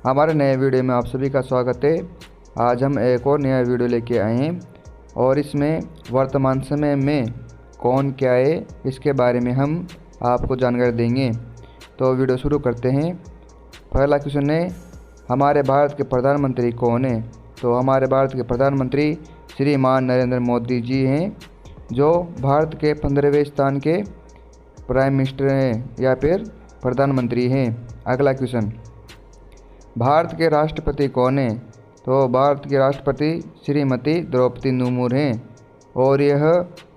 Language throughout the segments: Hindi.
हमारे नए वीडियो में आप सभी का स्वागत है। आज हम एक और नया वीडियो लेके आए हैं और इसमें वर्तमान समय में कौन क्या है इसके बारे में हम आपको जानकारी देंगे। तो वीडियो शुरू करते हैं। पहला क्वेश्चन है, हमारे भारत के प्रधानमंत्री कौन है? तो हमारे भारत के प्रधानमंत्री श्रीमान नरेंद्र मोदी जी हैं, जो भारत के 15वें स्थान के प्राइम मिनिस्टर हैं या फिर प्रधानमंत्री हैं। अगला क्वेश्चन, भारत के राष्ट्रपति कौन है? तो भारत के राष्ट्रपति श्रीमती द्रौपदी मुर्मू हैं और यह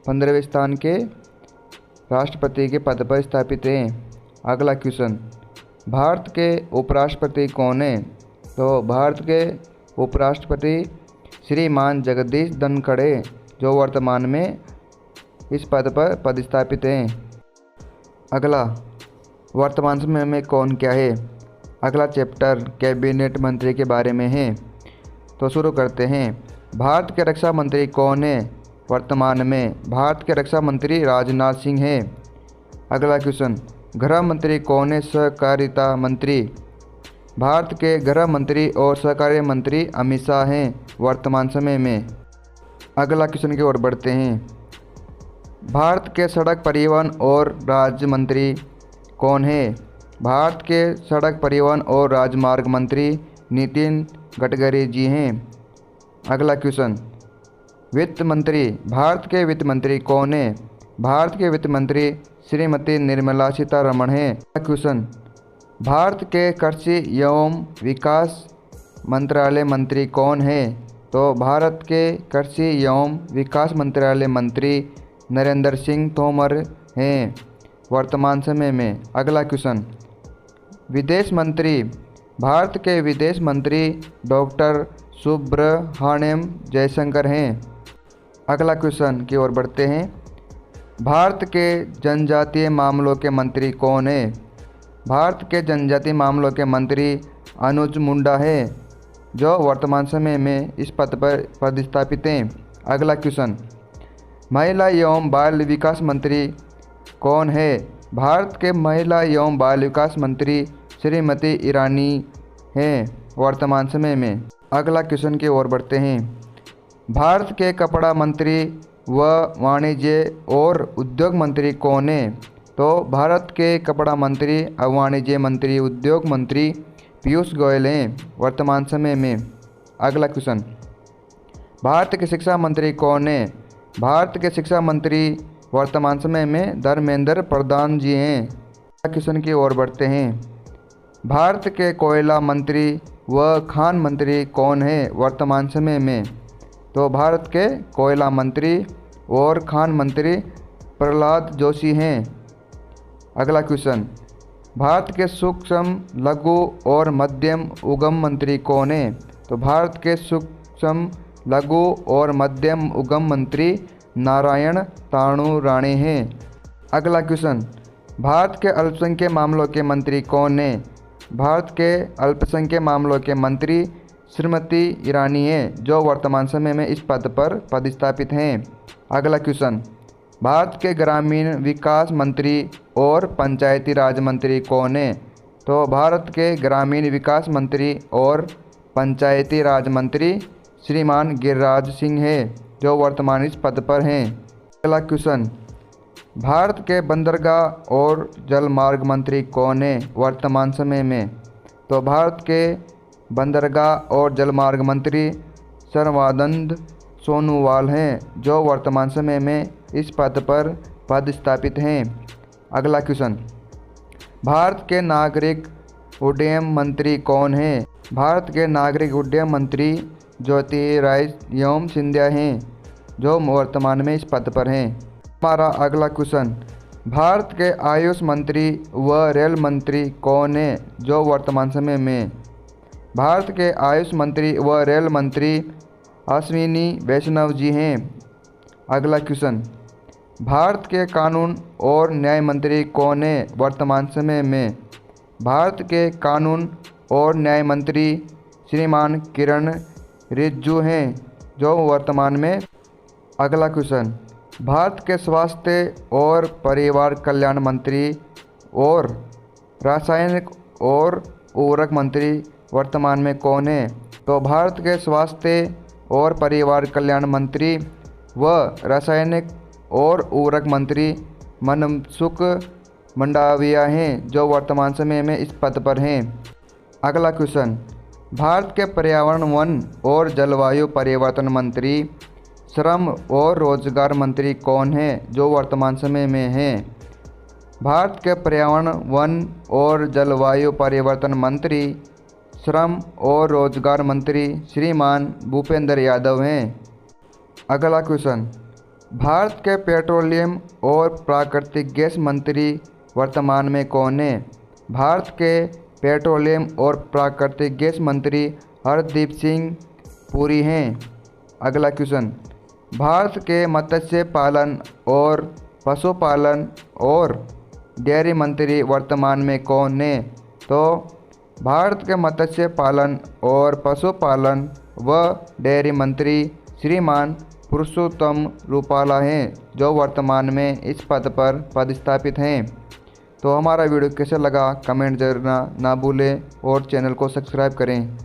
15वें स्थान के राष्ट्रपति के पद पर स्थापित हैं। अगला क्वेश्चन, भारत के उपराष्ट्रपति कौन है? तो भारत के उपराष्ट्रपति श्रीमान जगदीश धनखड़, जो वर्तमान में इस पद पर पदस्थापित हैं। अगला, वर्तमान समय में कौन क्या है? अगला चैप्टर कैबिनेट मंत्री के बारे में है। तो शुरू करते हैं। भारत के रक्षा मंत्री कौन है? वर्तमान में भारत के रक्षा मंत्री राजनाथ सिंह हैं। अगला क्वेश्चन, गृह मंत्री कौन है? सहकारिता मंत्री। भारत के गृह मंत्री और सहकारिता मंत्री अमित शाह हैं वर्तमान समय में। अगला क्वेश्चन की ओर बढ़ते हैं। भारत के सड़क परिवहन और राज्य मंत्री कौन है? भारत के सड़क परिवहन और राजमार्ग मंत्री नितिन गडकरी जी हैं। अगला क्वेश्चन, वित्त मंत्री। भारत के वित्त मंत्री कौन है? भारत के वित्त मंत्री श्रीमती निर्मला सीतारमण हैं। अगला क्वेश्चन, भारत के कृषि एवं विकास मंत्रालय मंत्री कौन है? तो भारत के कृषि एवं विकास मंत्रालय मंत्री नरेंद्र सिंह तोमर हैं वर्तमान समय में। अगला क्वेश्चन, विदेश मंत्री। भारत के विदेश मंत्री डॉक्टर सुब्रहाण्यम जयशंकर हैं। अगला क्वेश्चन की ओर बढ़ते हैं। भारत के जनजातीय मामलों के मंत्री कौन है? भारत के जनजातीय मामलों के मंत्री अनुज मुंडा है, जो वर्तमान समय में इस पद पर पदस्थापित हैं। अगला क्वेश्चन, महिला एवं बाल विकास मंत्री कौन है? भारत के महिला एवं बाल विकास मंत्री श्रीमती ईरानी हैं वर्तमान समय में। अगला क्वेश्चन की ओर बढ़ते हैं। भारत के कपड़ा मंत्री व वाणिज्य और उद्योग मंत्री कौन है? तो भारत के कपड़ा मंत्री और वाणिज्य मंत्री उद्योग मंत्री पीयूष गोयल हैं वर्तमान समय में। अगला क्वेश्चन, भारत के शिक्षा मंत्री कौन है? भारत के शिक्षा मंत्री वर्तमान समय में धर्मेंद्र प्रधान जी हैं। अगला क्वेश्चन की ओर बढ़ते हैं। भारत के कोयला मंत्री व खान मंत्री कौन है वर्तमान समय में? तो भारत के कोयला मंत्री और खान मंत्री प्रहलाद जोशी हैं। अगला क्वेश्चन, भारत के सूक्ष्म लघु और मध्यम उद्यम मंत्री कौन है? तो भारत के सूक्ष्म लघु और मध्यम उद्यम मंत्री नारायण ताणू राणे हैं। अगला क्वेश्चन, भारत के अल्पसंख्यक मामलों के मंत्री कौन है? भारत के अल्पसंख्यक मामलों के मंत्री श्रीमती ईरानी हैं, जो वर्तमान समय में इस पद पर पदस्थापित हैं। अगला क्वेश्चन, भारत के ग्रामीण विकास मंत्री और पंचायती राज मंत्री कौन है? तो भारत के ग्रामीण विकास मंत्री और पंचायती राज मंत्री श्रीमान गिरिराज सिंह हैं, जो वर्तमान इस पद पर हैं। अगला क्वेश्चन, भारत के बंदरगाह और जलमार्ग मंत्री कौन है वर्तमान समय में? तो भारत के बंदरगाह और जलमार्ग मंत्री सर्बानंद सोनोवाल हैं, जो वर्तमान समय में इस पद पर पदस्थापित हैं। अगला क्वेश्चन, भारत के नागरिक उड्डयन मंत्री कौन है? भारत के नागरिक उड्डयन मंत्री ज्योतिरादित्य सिंधिया हैं, जो वर्तमान में इस पद पर हैं। हमारा अगला क्वेश्चन, भारत के आयुष मंत्री व रेल मंत्री कौन है, जो वर्तमान समय में? भारत के आयुष मंत्री व रेल मंत्री अश्विनी वैष्णव जी हैं। अगला क्वेश्चन, भारत के कानून और न्याय मंत्री कौन है वर्तमान समय में? भारत के कानून और न्याय मंत्री श्रीमान किरण रिजिजू हैं, जो वर्तमान में। अगला क्वेश्चन, भारत के स्वास्थ्य और परिवार कल्याण मंत्री और रासायनिक और उर्वरक मंत्री वर्तमान में कौन है? तो भारत के स्वास्थ्य और परिवार कल्याण मंत्री व रासायनिक और उर्वरक मंत्री मनसुख मंडाविया हैं, जो वर्तमान समय में इस पद पर हैं। अगला क्वेश्चन, भारत के पर्यावरण, वन और जलवायु परिवर्तन मंत्री, श्रम और रोजगार मंत्री कौन है, जो वर्तमान समय में हैं? भारत के पर्यावरण, वन और जलवायु परिवर्तन मंत्री, श्रम और रोजगार मंत्री श्रीमान भूपेंद्र यादव हैं। अगला क्वेश्चन, भारत के पेट्रोलियम और प्राकृतिक गैस मंत्री वर्तमान में कौन है? भारत के पेट्रोलियम और प्राकृतिक गैस मंत्री हरदीप सिंह पुरी हैं। अगला क्वेश्चन, भारत के मत्स्य पालन और पशुपालन और डेयरी मंत्री वर्तमान में कौन है? तो भारत के मत्स्य पालन और पशुपालन व डेयरी मंत्री श्रीमान पुरुषोत्तम रूपाला हैं, जो वर्तमान में इस पद पर पदस्थापित हैं। तो हमारा वीडियो कैसा लगा कमेंट करना ना भूलें और चैनल को सब्सक्राइब करें।